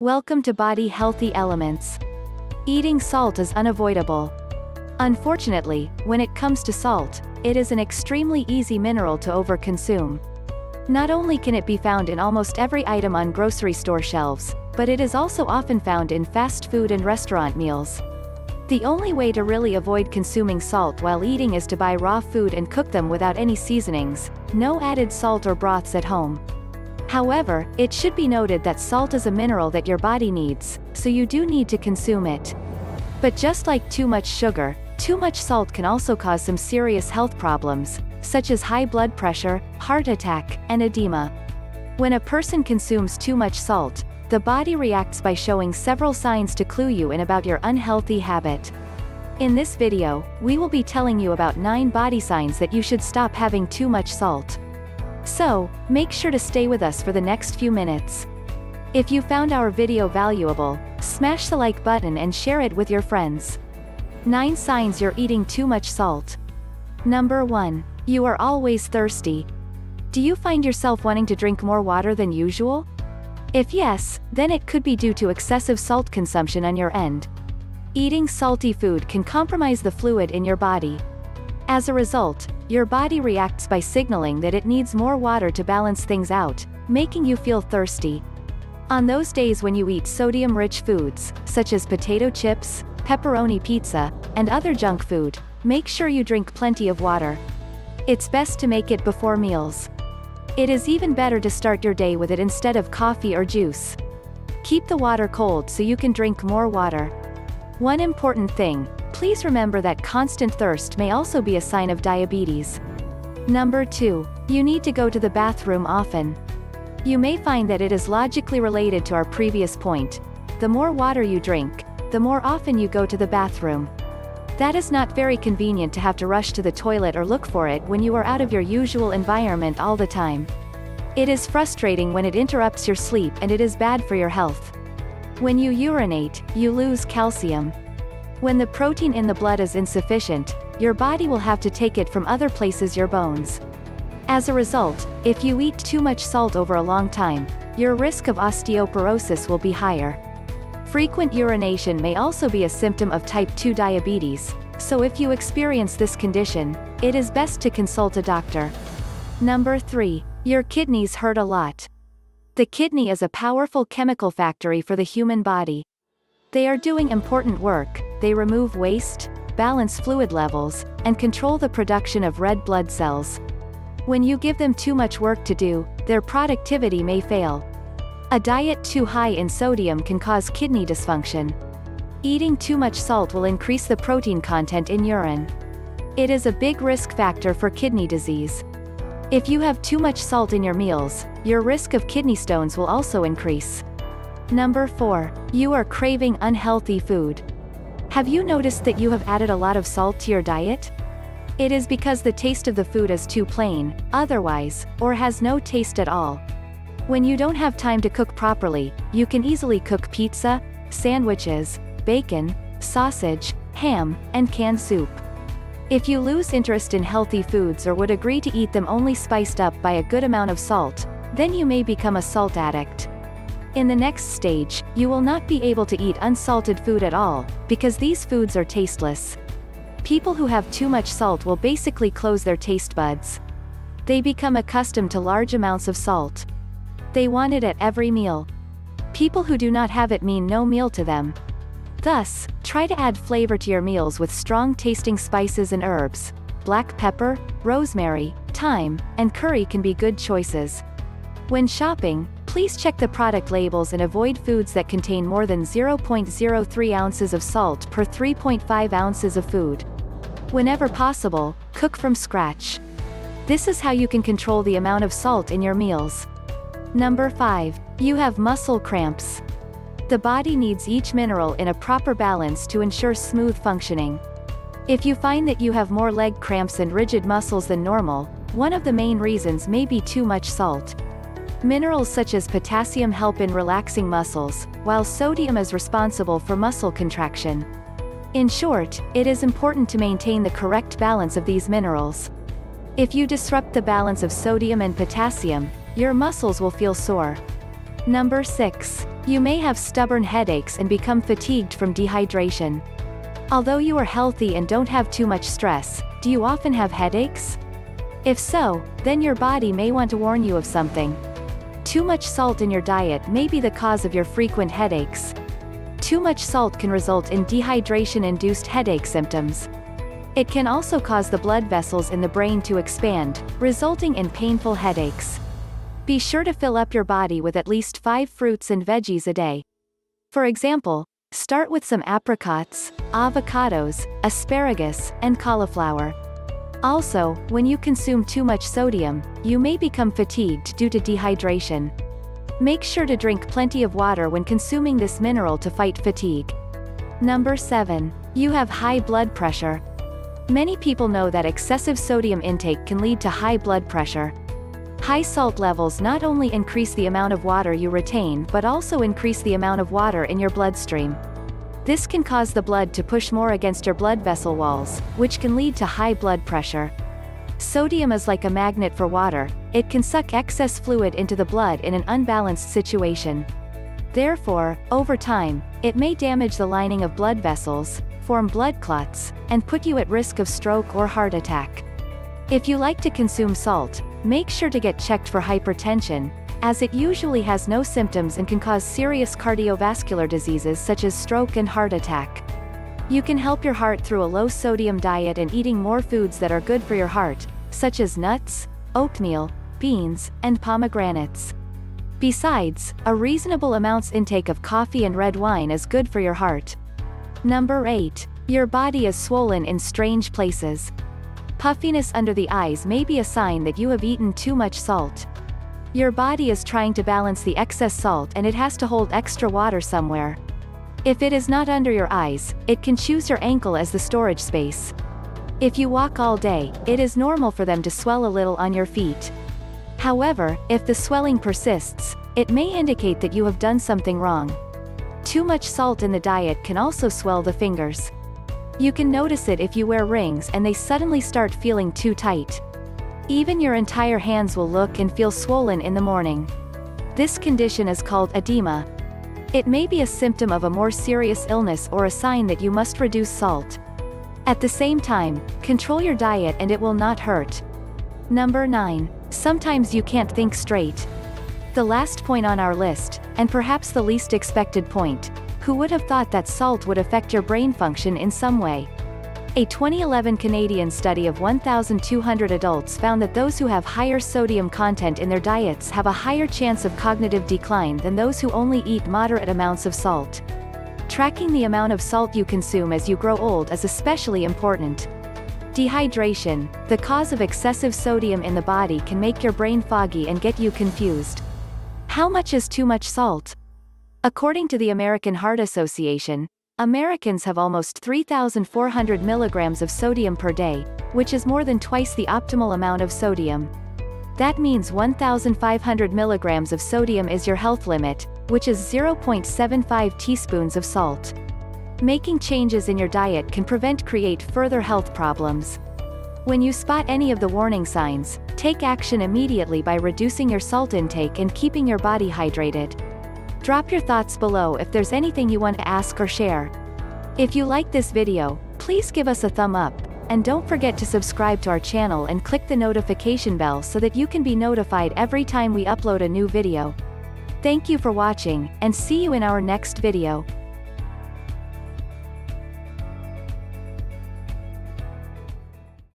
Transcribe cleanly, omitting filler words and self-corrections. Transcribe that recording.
Welcome to Body Healthy Elements. Eating salt is unavoidable. Unfortunately, when it comes to salt, it is an extremely easy mineral to overconsume. Not only can it be found in almost every item on grocery store shelves, but it is also often found in fast food and restaurant meals. The only way to really avoid consuming salt while eating is to buy raw food and cook them without any seasonings, no added salt or broths at home. However, it should be noted that salt is a mineral that your body needs, so you do need to consume it. But just like too much sugar, too much salt can also cause some serious health problems, such as high blood pressure, heart attack, and edema. When a person consumes too much salt, the body reacts by showing several signs to clue you in about your unhealthy habit. In this video, we will be telling you about 9 body signs that you should stop having too much salt. So, make sure to stay with us for the next few minutes. If you found our video valuable, smash the like button and share it with your friends. 9 signs you're eating too much salt. Number 1. You are always thirsty. Do you find yourself wanting to drink more water than usual? If yes, then it could be due to excessive salt consumption on your end. Eating salty food can compromise the fluid in your body. As a result, your body reacts by signaling that it needs more water to balance things out, making you feel thirsty. On those days when you eat sodium-rich foods, such as potato chips, pepperoni pizza, and other junk food, make sure you drink plenty of water. It's best to make it before meals. It is even better to start your day with it instead of coffee or juice. Keep the water cold so you can drink more water. One important thing, please remember that constant thirst may also be a sign of diabetes. Number 2. You need to go to the bathroom often. You may find that it is logically related to our previous point. The more water you drink, the more often you go to the bathroom. That is not very convenient to have to rush to the toilet or look for it when you are out of your usual environment all the time. It is frustrating when it interrupts your sleep and it is bad for your health. When you urinate, you lose calcium. When the protein in the blood is insufficient, your body will have to take it from other places, your bones. As a result, if you eat too much salt over a long time, your risk of osteoporosis will be higher. Frequent urination may also be a symptom of type 2 diabetes, so if you experience this condition, it is best to consult a doctor. Number 3. Your kidneys hurt a lot. The kidney is a powerful chemical factory for the human body. They are doing important work. They remove waste, balance fluid levels, and control the production of red blood cells. When you give them too much work to do, their productivity may fail. A diet too high in sodium can cause kidney dysfunction. Eating too much salt will increase the protein content in urine. It is a big risk factor for kidney disease. If you have too much salt in your meals, your risk of kidney stones will also increase. Number 4. You are craving unhealthy food. Have you noticed that you have added a lot of salt to your diet? It is because the taste of the food is too plain, otherwise, or has no taste at all. When you don't have time to cook properly, you can easily cook pizza, sandwiches, bacon, sausage, ham, and canned soup. If you lose interest in healthy foods or would agree to eat them only spiced up by a good amount of salt, then you may become a salt addict. In the next stage, you will not be able to eat unsalted food at all, because these foods are tasteless. People who have too much salt will basically close their taste buds. They become accustomed to large amounts of salt. They want it at every meal. People who do not have it mean no meal to them. Thus, try to add flavor to your meals with strong-tasting spices and herbs. Black pepper, rosemary, thyme, and curry can be good choices. When shopping, please check the product labels and avoid foods that contain more than 0.03 ounces of salt per 3.5 ounces of food. Whenever possible, cook from scratch. This is how you can control the amount of salt in your meals. Number 5. You have muscle cramps. The body needs each mineral in a proper balance to ensure smooth functioning. If you find that you have more leg cramps and rigid muscles than normal, one of the main reasons may be too much salt. Minerals such as potassium help in relaxing muscles, while sodium is responsible for muscle contraction. In short, it is important to maintain the correct balance of these minerals. If you disrupt the balance of sodium and potassium, your muscles will feel sore. Number 6. You may have stubborn headaches and become fatigued from dehydration. Although you are healthy and don't have too much stress, do you often have headaches? If so, then your body may want to warn you of something. Too much salt in your diet may be the cause of your frequent headaches. Too much salt can result in dehydration-induced headache symptoms. It can also cause the blood vessels in the brain to expand, resulting in painful headaches. Be sure to fill up your body with at least 5 fruits and veggies a day. For example, start with some apricots, avocados, asparagus, and cauliflower. Also, when you consume too much sodium, you may become fatigued due to dehydration. Make sure to drink plenty of water when consuming this mineral to fight fatigue. Number 7. You have high blood pressure. Many people know that excessive sodium intake can lead to high blood pressure. High salt levels not only increase the amount of water you retain but also increase the amount of water in your bloodstream. This can cause the blood to push more against your blood vessel walls, which can lead to high blood pressure. Sodium is like a magnet for water, it can suck excess fluid into the blood in an unbalanced situation. Therefore, over time, it may damage the lining of blood vessels, form blood clots, and put you at risk of stroke or heart attack. If you like to consume salt, make sure to get checked for hypertension, as it usually has no symptoms and can cause serious cardiovascular diseases such as stroke and heart attack. You can help your heart through a low-sodium diet and eating more foods that are good for your heart, such as nuts, oatmeal, beans, and pomegranates. Besides, a reasonable amount's intake of coffee and red wine is good for your heart. Number 8. Your body is swollen in strange places. Puffiness under the eyes may be a sign that you have eaten too much salt. Your body is trying to balance the excess salt and it has to hold extra water somewhere. If it is not under your eyes, it can choose your ankle as the storage space. If you walk all day, it is normal for them to swell a little on your feet. However, if the swelling persists, it may indicate that you have done something wrong. Too much salt in the diet can also swell the fingers. You can notice it if you wear rings and they suddenly start feeling too tight. Even your entire hands will look and feel swollen in the morning. This condition is called edema. It may be a symptom of a more serious illness or a sign that you must reduce salt. At the same time, control your diet and it will not hurt. Number 9. Sometimes you can't think straight. The last point on our list, and perhaps the least expected point, who would have thought that salt would affect your brain function in some way? A 2011 Canadian study of 1,200 adults found that those who have higher sodium content in their diets have a higher chance of cognitive decline than those who only eat moderate amounts of salt. Tracking the amount of salt you consume as you grow old is especially important. Dehydration, the cause of excessive sodium in the body, can make your brain foggy and get you confused. How much is too much salt? According to the American Heart Association, Americans have almost 3,400 milligrams of sodium per day, which is more than twice the optimal amount of sodium. That means 1,500 milligrams of sodium is your health limit, which is 0.75 teaspoons of salt. Making changes in your diet can create further health problems. When you spot any of the warning signs, take action immediately by reducing your salt intake and keeping your body hydrated. Drop your thoughts below if there's anything you want to ask or share. If you like this video, please give us a thumb up, and don't forget to subscribe to our channel and click the notification bell so that you can be notified every time we upload a new video. Thank you for watching, and see you in our next video.